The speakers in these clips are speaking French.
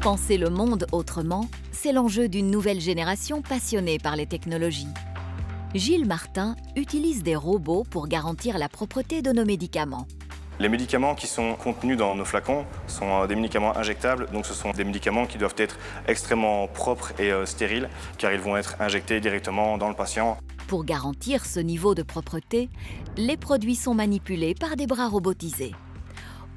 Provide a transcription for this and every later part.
Penser le monde autrement, c'est l'enjeu d'une nouvelle génération passionnée par les technologies. Gilles Martin utilise des robots pour garantir la propreté de nos médicaments. Les médicaments qui sont contenus dans nos flacons sont des médicaments injectables, donc ce sont des médicaments qui doivent être extrêmement propres et stériles, car ils vont être injectés directement dans le patient. Pour garantir ce niveau de propreté, les produits sont manipulés par des bras robotisés.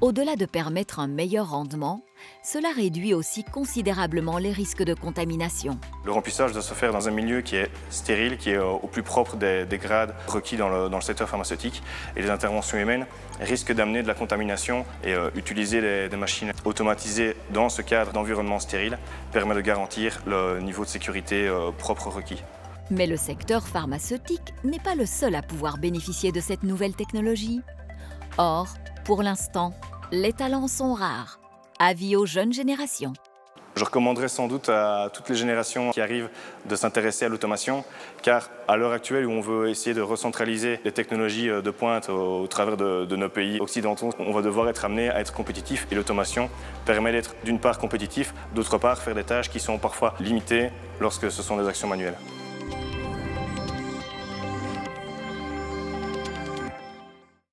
Au-delà de permettre un meilleur rendement, cela réduit aussi considérablement les risques de contamination. Le remplissage doit se faire dans un milieu qui est stérile, qui est au plus propre des grades requis dans le secteur pharmaceutique. Et les interventions humaines risquent d'amener de la contamination et utiliser des machines automatisées dans ce cadre d'environnement stérile permet de garantir le niveau de sécurité propre requis. Mais le secteur pharmaceutique n'est pas le seul à pouvoir bénéficier de cette nouvelle technologie. Or, pour l'instant, les talents sont rares. Avis aux jeunes générations. Je recommanderais sans doute à toutes les générations qui arrivent de s'intéresser à l'automation, car à l'heure actuelle où on veut essayer de recentraliser les technologies de pointe au travers de nos pays occidentaux, on va devoir être amené à être compétitif et l'automation permet d'être d'une part compétitif, d'autre part faire des tâches qui sont parfois limitées lorsque ce sont des actions manuelles.